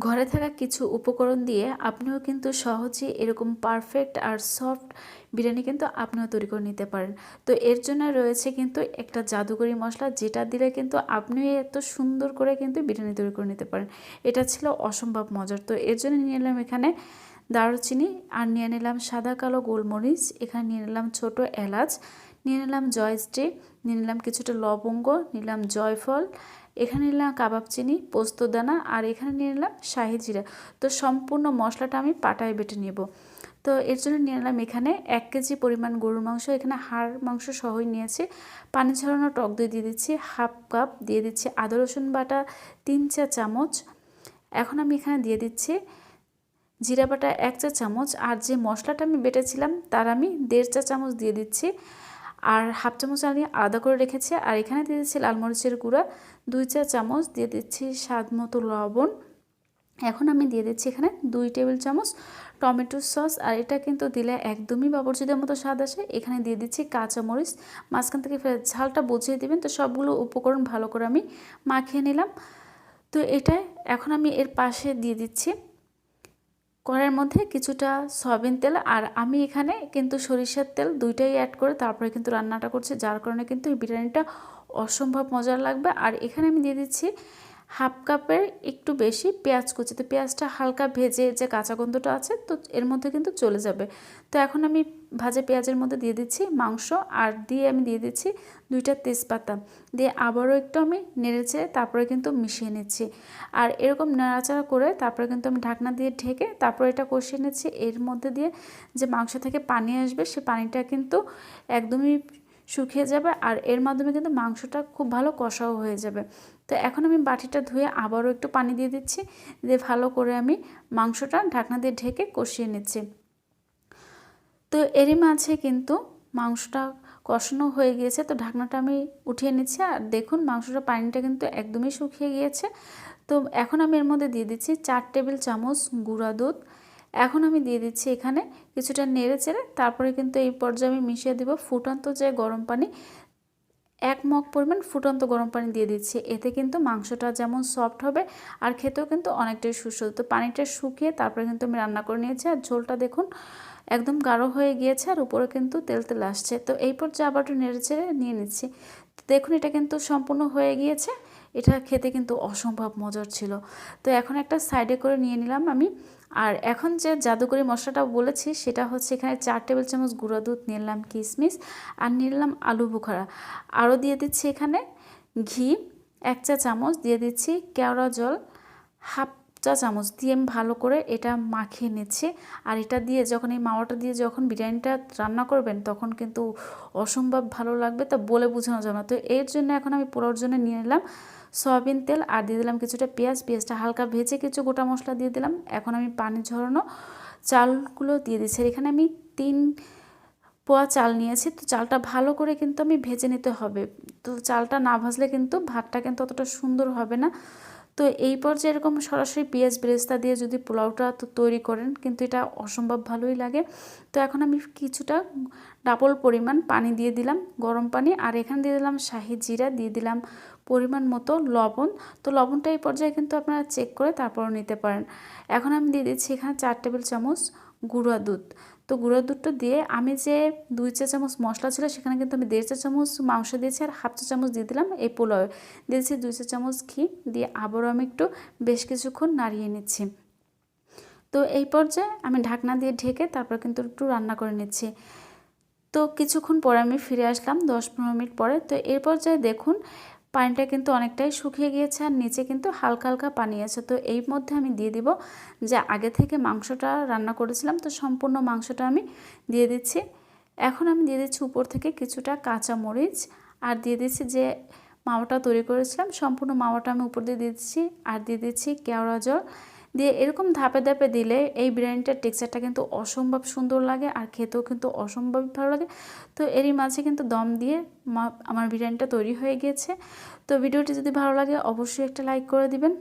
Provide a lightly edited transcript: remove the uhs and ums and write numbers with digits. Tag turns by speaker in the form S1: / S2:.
S1: ঘরে থাকা কিছু উপকরণ দিয়ে আপনিও কিন্তু সহজেই এরকম পারফেক্ট আর সফট বিরিয়ানি কিন্তু আপনিও তৈরি করে নিতে পারেন। তো এর জন্য রয়েছে কিন্তু একটা জাদুকরি মশলা, যেটা দিলে কিন্তু আপনিও এত সুন্দর করে কিন্তু বিরিয়ানি তৈরি করে নিতে পারেন। এটা ছিল অসম্ভব মজার। তো এর জন্য নিয়ে নিলাম এখানে দারুচিনি, আর নিয়ে নিলাম সাদা কালো গোলমরিচ, এখানে নিয়ে নিলাম ছোটো এলাচ, নিয়ে নিলাম জয়স্ট্রি, নিয়ে নিলাম কিছুটা লবঙ্গ, নিলাম জয়ফল, এখানে নিলাম কাবাব চিনি, পোস্তদানা, আর এখানে নিয়ে নিলাম শাহি জিরা। তো সম্পূর্ণ মশলাটা আমি পাটায় বেটে নেব। তো এর জন্য নিয়ে নিলাম এখানে 1 কেজি পরিমাণ গরুর মাংস, এখানে হাড় মাংস সহই নিয়েছি। পানি ঝরানো টক দই দিয়ে দিচ্ছি হাফ কাপ, দিয়ে দিচ্ছি আদা রসুন বাটা 3 চা চামচ। এখন আমি এখানে দিয়ে দিচ্ছি জিরা বাটা 1 চা চামচ, আর যে মশলাটা আমি বেটেছিলাম তার আমি 1.5 চা চামচ দিয়ে দিচ্ছি, আর হাফ চামচ আমি আলাদা করে রেখেছি। আর এখানে দিয়ে দিচ্ছি লাল মরিচের গুঁড়া 2 চা চামচ, দিয়ে দিচ্ছি স্বাদ মতো লবণ। এখন আমি দিয়ে দিচ্ছি এখানে 2 টেবিল চামচ টমেটো সস, আর এটা কিন্তু দিলে একদমই বাবরচিদের মতো স্বাদ আসে। এখানে দিয়ে দিচ্ছি কাঁচামরিচ, মাঝখান থেকে ঝালটা বুঝিয়ে দিবেন। তো সবগুলো উপকরণ ভালো করে আমি মাখিয়ে নিলাম। তো এটা এখন আমি এর পাশে দিয়ে দিচ্ছি কড়াইয়ের মধ্যে কিছুটা সয়াবিন তেল, আর আমি এখানে কিন্তু সরিষার তেল দুইটাই অ্যাড করে তারপরে কিন্তু রান্নাটা করছি, যার কারণে কিন্তু এই বিরিয়ানিটা অসম্ভব মজার লাগবে। আর এখানে আমি দিয়ে দিচ্ছি হাফ কাপের একটু বেশি পেঁয়াজ কুচি। তো পেঁয়াজটা হালকা ভেজে যে কাঁচা গন্ধটা আছে তো এর মধ্যে কিন্তু চলে যাবে। তো এখন আমি ভাজা পেঁয়াজের মধ্যে দিয়ে দিচ্ছি মাংস, আর দিয়ে আমি দিয়ে দিচ্ছি 2টা তেজপাতা, দিয়ে আবারও একটু আমি নেড়েচেড়ে তারপরে কিন্তু মিশিয়ে নিচ্ছি। আর এরকম নাড়াচাড়া করে তারপরে কিন্তু আমি ঢাকনা দিয়ে ঢেকে তারপরে এটা কষিয়ে নিচ্ছি। এর মধ্যে দিয়ে যে মাংস থেকে পানি আসবে সে পানিটা কিন্তু একদমই শুকিয়ে যাবে, আর এর মাধ্যমে কিন্তু মাংসটা খুব ভালো কষাও হয়ে যাবে। তো এখন আমি বাটিটা ধুয়ে আবারও একটু পানি দিয়ে দিচ্ছি, দিয়ে ভালো করে আমি মাংসটা ঢাকনা দিয়ে ঢেকে কষিয়ে নিচ্ছি। তো এরই মাঝে কিন্তু মাংসটা কষানো হয়ে গিয়েছে। তো ঢাকনাটা আমি উঠিয়ে নিচ্ছি, আর দেখুন মাংসটা পানিটা কিন্তু একদমই শুকিয়ে গিয়েছে। তো এখন আমি এর মধ্যে দিয়ে দিচ্ছি 4 টেবিল চামচ গুঁড়া দুধ। এখন আমি দিয়ে দিচ্ছি এখানে কিছুটা নেড়ে চেড়ে তারপরে কিন্তু এই পর্যায়ে আমি মিশিয়ে দেবো ফুটন্ত যে গরম পানি, 1 মগ পরিমাণ ফুটন্ত গরম পানি দিয়ে দিচ্ছি। এতে কিন্তু মাংসটা যেমন সফট হবে আর খেতেও কিন্তু অনেকটাই সুস্বাদু। তো পানিটা শুকিয়ে তারপরে কিন্তু আমি রান্না করে নিয়েছি, আর ঝোলটা দেখুন একদম গাঢ় হয়ে গিয়েছে, আর উপরে কিন্তু তেল তেল আসছে। তো এই পর্যায়ে আবার একটু নেড়ে চেড়ে নিয়ে নিচ্ছি। তো দেখুন এটা কিন্তু সম্পূর্ণ হয়ে গিয়েছে। এটা খেতে কিন্তু অসম্ভব মজার ছিল। তো এখন একটা সাইডে করে নিয়ে নিলাম আমি। আর এখন যে জাদুকরি মশলাটা বলেছি সেটা হচ্ছে এখানে 4 টেবিল চামচ গুঁড়া দুধ নিলাম, কিশমিশ, আর নিলাম আলু বোখারা। আরও দিয়ে দিচ্ছি এখানে ঘি 1 চা চামচ, দিয়ে দিচ্ছি কেওড়া জল হাফ চা চামচ, দিয়ে আমি ভালো করে এটা মাখিয়ে নিচ্ছি। আর এটা দিয়ে যখন এই মাওয়াটা দিয়ে যখন বিরিয়ানিটা রান্না করবেন তখন কিন্তু অসম্ভব ভালো লাগবে, তা বলে বোঝানো যাবে না। তো এর জন্য এখন আমি পোলাওর জন্য নিয়ে নিলাম সয়াবিন তেল, আর দিয়ে দিলাম কিছুটা পেঁয়াজ, পেঁয়াজটা হালকা ভেজে কিছু গোটা মশলা দিয়ে দিলাম। এখন আমি পানি ঝরানো চালগুলো দিয়ে দিচ্ছি। এখানে আমি 3 পোয়া চাল নিয়েছি। তো চালটা ভালো করে কিন্তু আমি ভেজে নিতে হবে। তো চালটা না ভাজলে কিন্তু ভাতটা কিন্তু অতটা সুন্দর হবে না। তো এই পর্যায়ে এরকম সরাসরি পেঁয়াজ বেরেস্তা দিয়ে যদি পোলাওটা তো তৈরি করেন কিন্তু এটা অসম্ভব ভালোই লাগে। তো এখন আমি কিছুটা ডাবল পরিমাণ পানি দিয়ে দিলাম, গরম পানি, আর এখানে দিয়ে দিলাম শাহি জিরা, দিয়ে দিলাম পরিমাণ মতো লবণ। তো লবণটা এই পর্যায়ে কিন্তু আপনারা চেক করে তারপরও নিতে পারেন। এখন আমি দিয়ে দিচ্ছি এখানে 4 টেবিল চামচ গুঁড়া দুধ। তো গুঁড়া দুধটা দিয়ে আমি যে 2 চা চামচ মশলা ছিল সেখানে কিন্তু আমি 1.5 চা চামচ মাংস দিয়েছি, আর হাফ চা চামচ দিয়ে দিলাম এই পোলাও, দিয়েছি 2 চা চামচ ঘি, দিয়ে আবারও আমি একটু বেশ কিছুক্ষণ নাড়িয়ে নিচ্ছি। তো এই পর্যায়ে আমি ঢাকনা দিয়ে ঢেকে তারপর কিন্তু একটু রান্না করে নিচ্ছি। তো কিছুক্ষণ পরে আমি ফিরে আসলাম 10-15 মিনিট পরে। তো এই পর্যায়ে দেখুন পানিটা কিন্তু অনেকটাই শুকিয়ে গিয়েছে, আর নিচে কিন্তু হালকা হালকা পানি আছে। তো এই মধ্যে আমি দিয়ে দিব যে আগে থেকে মাংসটা রান্না করেছিলাম, তো সম্পূর্ণ মাংসটা আমি দিয়ে দিচ্ছি। এখন আমি দিয়ে দিচ্ছি উপর থেকে কিছুটা কাঁচা মরিচ, আর দিয়ে দিচ্ছি যে মাওয়াটা তৈরি করেছিলাম সম্পূর্ণ মাওয়াটা আমি উপর দিয়ে দিচ্ছি, আর দিয়ে দিচ্ছি কেওড়া জল। দিয়ে এরকম ধাপে ধাপে দিলে এই বিরিয়ানিটার টেক্সচারটা কিন্তু অসম্ভব সুন্দর লাগে, আর খেতেও কিন্তু অসম্ভব ভালো লাগে। তো এরই মাঝে কিন্তু দম দিয়ে আমার বিরিয়ানিটা তৈরি হয়ে গিয়েছে। তো ভিডিওটি যদি ভালো লাগে অবশ্যই একটা লাইক করে দিবেন।